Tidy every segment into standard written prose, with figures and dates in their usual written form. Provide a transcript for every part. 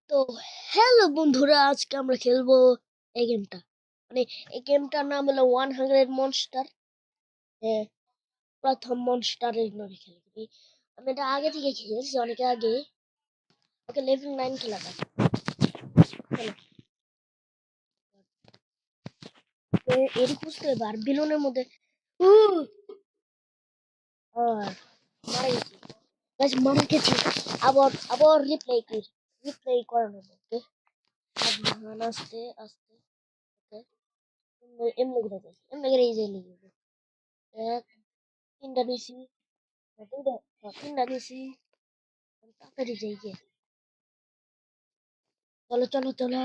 তো হ্যালো বন্ধুরা, আজকে আমরা খেলবো এই গেমটা। মানে এই গেমটার নাম হলো 100 মনস্টার। হ্যাঁ, প্রথম মনস্টারের নামে খেলবি। আমি এটা আগে থেকে খেলেছি, অনেক আগে। ওকে, লেভেল 9 খেলা যাক। চলো, এর খুঁজতে হবে। আর বিলনের মধ্যে আর মারা গেছি, গাছ মারা গেছি। আবার আবার রিপ্লে করি, রিপ্লে করানোর মধ্যে সাবধান, আস্তে আস্তে। ওকে, এমনি করে যাই, এমনি করে যাই। এক তিনটা নিছি, তিনটা নিছি, তাড়াতাড়ি যাই গে। চলো চলো চলো।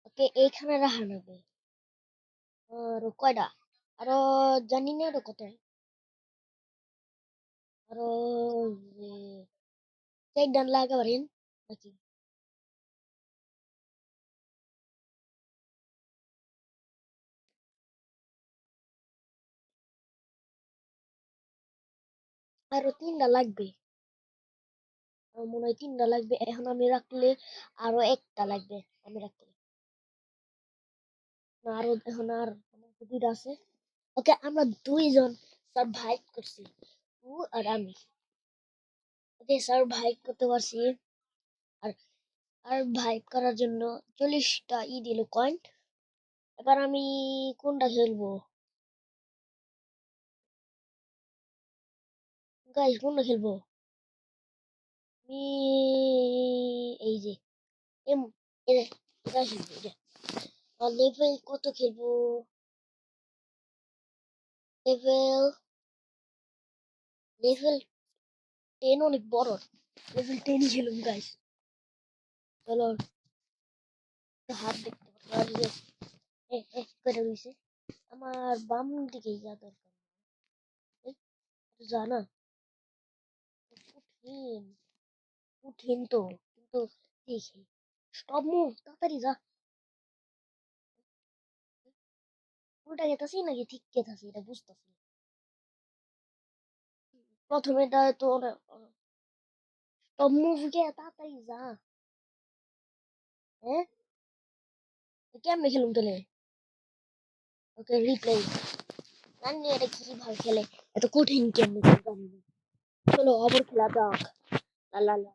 ওকে, এইখানে রাখা নেবে। আর কয়টা? আরো জানি না আরো কত। আরো চার ডান লাগা পারেন নাকি? আরো তিনটা লাগবে। আমার মনে হয় তিনটা লাগবে। এখন আমি রাখলে আরো একটা লাগবে। আমি রাখলে না, আরো এখন আর আমার তো দুইটা আছে। ওকে, আমরা দুইজন সার্ভাইভ করছি, ও আর আমি। ওকে, সার্ভাইভ করতে পারছি। আর আর ভাইব করার জন্য 40টা দিল কয়েন। এবার আমি কোনটা খেলবো গাইস? কোনটা খেলবো? আমি এই যে এম এটা খেলবো এটা। আর লেভেল কত খেলবো? লেভেল লেভেল 10 অনেক বড়। লেভেল 10 খেলুম গাইস। চলো, হাত দেখতে পাচ্ছি আর যে করে রয়েছে। আমার বাম দিকে যা দরকার। এই, জানা কঠিন, কঠিন তো, কিন্তু দেখি। স্টপ মুভ, তাড়াতাড়ি যা। উল্টা গেতাছি নাকি ঠিক গেতাছি এটা বুঝতেছি না। প্রথমে এটা তো স্টপ মুভ গে, তাড়াতাড়ি যা। হ্যাঁ, কেমনে খেলুম তাহলে? ওকে, রিপ্লে। জানি না এটা কিভাবে খেলে, এত কঠিন কেমনে খেলে জানি না। চলো আবার খেলা যাক। লা লা লা।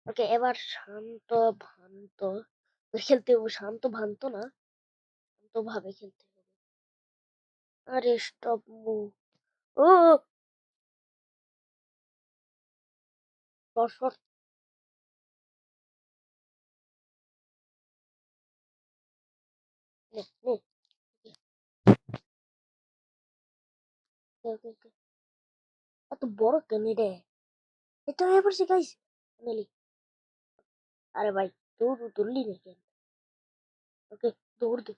ওকে, এবার শান্ত ভান্ত খেলতে হবে। শান্ত ভান্ত না, শান্ত ভাবে খেলতে হবে। আরে স্টপ মুভ। ও শর্ট শর্ট। নে নে। ওকে ওকে। এত বড় কেন রে? এটা এবার শিখাইস নালি। আরে ভাই, দৌড় দৌড়লি না কেন? ওকে, দৌড় দে।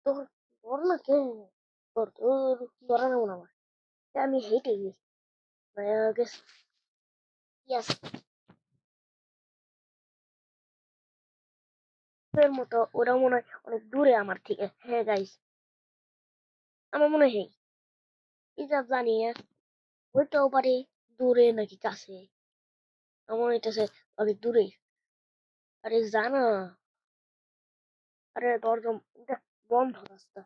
দৌড়, দৌড় না কেন? দৌড় দৌড়, দৌড়ানো না আমার। আমি হেঁটে গেছি। গেছি। ইয়াস, এর মতো ওরা মনে হয় অনেক দূরে আমার থেকে। হ্যাঁ গাইস, আমার মনে হয় এটা জানি না, হইতেও পারে দূরে নাকি কাছে। আমার হইতেছে অনেক দূরে। আরে জানা, আরে দরজা এটা বন্ধ রাস্তা।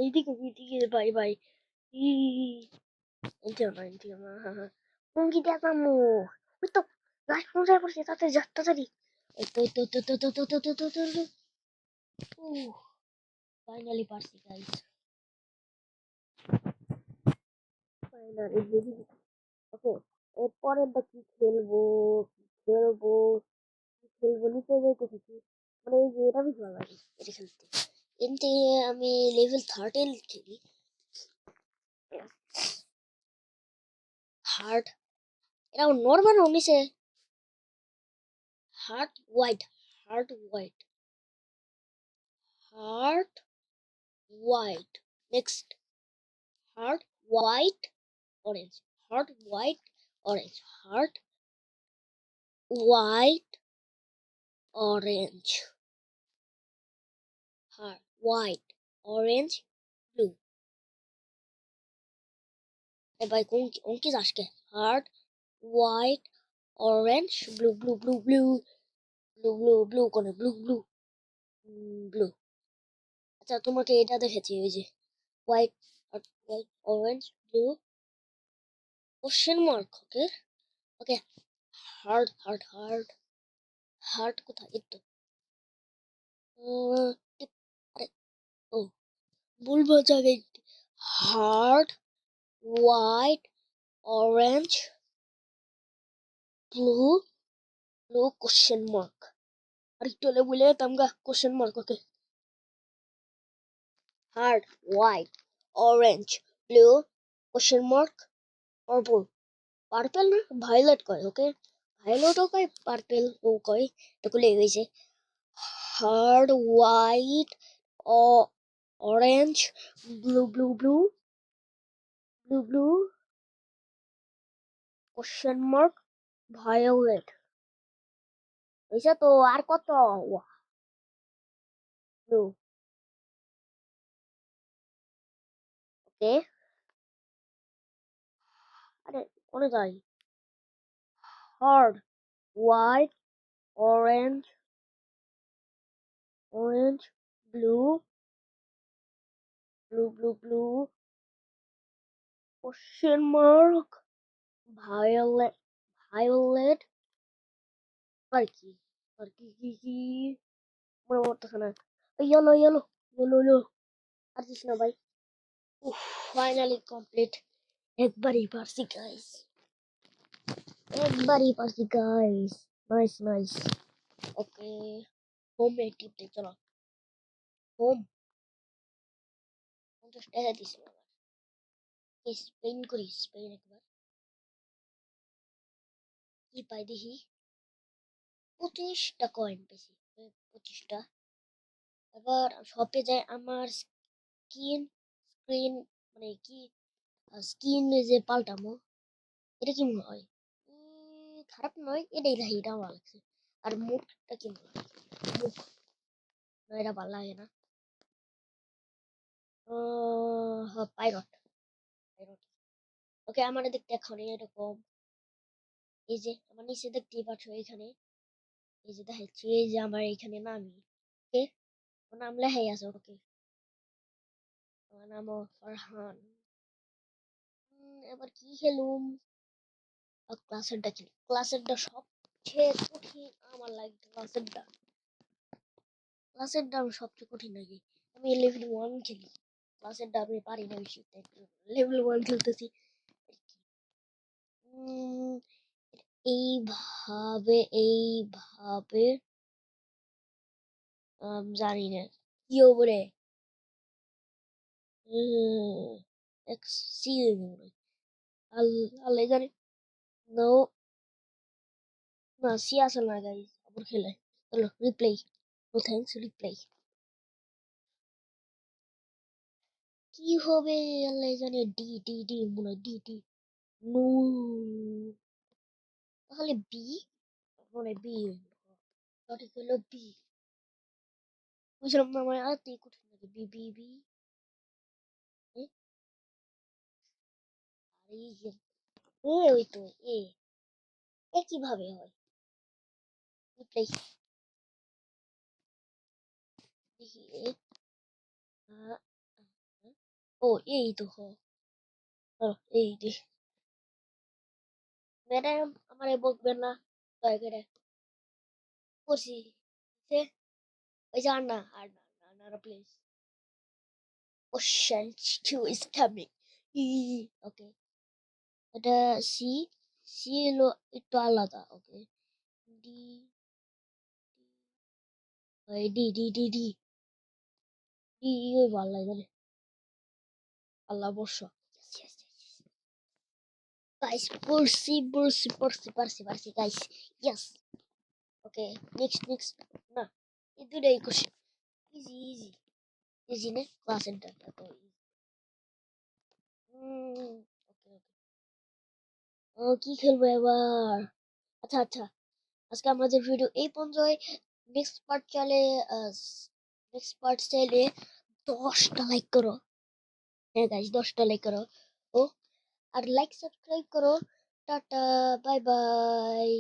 এইদিকে এইদিকে ভাই ভাই। ই এনটিও না, এনটিও না। মুঙ্গি দেখামু। ওই তো গাছ পৌঁছায় পড়ছে, তাড়াতাড়ি যা, তাড়াতাড়ি। এই তো এই তো তো তো তো তো তো তো তো তো। ফাইনালি পারছি গাইস, ফাইনালি। ওকে, এরপরেরটা কি খেলবো? কি খেলবো? কি খেলবো নিতে যাইতেছি কি? মানে এই যে এটা বেশি ভালো লাগে এটা খেলতে। এমনি আমি লেভেল 13 খেলি। হার্ড, এটা নর্মাল নিছে। Hard white, hard white, hard white. Next, hard white orange, hard white orange, hard white orange, hard white orange blue. এ ভাই কোন কি আসকে hard white orange blue blue blue blue blue blue blue কোনে blue blue blue আচ্ছা তোমাকে এটা দেখেছি ওই যে white white orange blue question mark okay okay hard hard hard hard কোথায় এই তো টিপ, আরে ও ভুল জায়গায় hard white orange blue blue question mark আর একটু হলে বলে তামগা question mark okay hard white orange blue question mark purple purple না ভায়োলেট কয় ওকে ভায়োলেটও কয় পার্পল ও কয় এগুলো হয়েছে hard white orange blue blue blue blue blue question mark violet হয়েছে তো আর কত ব্লু ওকে আরে কোনে যাই hard white orange orange, blue, blue, blue, blue, question mark, violet, violet, turkey, turkey, kiki, মনে পড়তেছে না yellow, yellow, yellow, yellow, আর কিছু না ভাই ফাইনালি কমপ্লিট একবারই পারছি গাইস একবারই পারছি guys nice nice okay home টিপতে চলো হোম 50 টাকা দিছি আবার স্পেন করি স্পেন একবার কি পাই দেখি 25টা কয়েন পেয়েছি 25টা এবার শপে যাই আমার স্ক্রিন মানে কি স্কিন যে পাল্টামো এটা কি মনে হয় খারাপ নয় এটাই রাখি এটা ভালো লাগছে আর মুখটা কি মনে হয় মুখ না এটা ভালো লাগে না পাইরট পাইরট ওকে আমার দেখতে এখন এরকম এই যে আমার নিচে দেখতেই পাচ্ছ এখানে এই যে দেখাচ্ছি এই যে আমার এখানে নামি ওকে নাম লেখাই আছে ওকে আমার নাম ফারহান এবার কি খেলুম ক্লাসেরটা খেলি ক্লাসেরটা সবচেয়ে কঠিন আমার লাগে ক্লাসেরটা আমি সবচেয়ে কঠিন লাগে আমি লেভেল 1 খেলি ক্লাসেরটা আমি পারি না বেশি লেভেল 1 খেলতেছি উম, এইভাবে জানি না কি ওপরে সি আল্লাহ জানে নো না সি আসল না গাইস আবার খেলে চলো রিপ্লাই নো থ্যাঙ্কস রিপ্লাই কি হবে আল্লাহ জানে ডি ডি ডি মনে হয় ডি ডি নো তাহলে বি মনে হয় বি সঠিক হলো বি বুঝলাম না আমার আতে কঠিন লাগে বি বি বি আরে ওই তো এ এ কিভাবে হয় রিপ্লাই দেখি এ আ, আ, ও এই তো এই দে ম্যাডাম আমারে বকবেন না দয়া করে করছি সে ওই যে আর না আর না না না please Ocean 2 is coming. Okay এটা সি সি হলো একটু আলাদা okay D D D D D D ওই ভালো লাগে রে আল্লাহ বর্ষ গাইস পড়ছি গাইস ইয়েস ওকে নেক্সট না এই দুটাই কোশ্চেন ইজি ইজি ইজি নে ক্লাস এন্টার এত ইজি ওকে ওকে ও কি খেলবো এবার আচ্ছা আচ্ছা আজকে আমাদের ভিডিও এই পর্যন্তই নেক্সট পার্ট চাইলে 10টা লাইক করো হ্যাঁ গাইস 10টা লাইক করো ও আর লাইক সাবস্ক্রাইব করো। Tata, bye bye.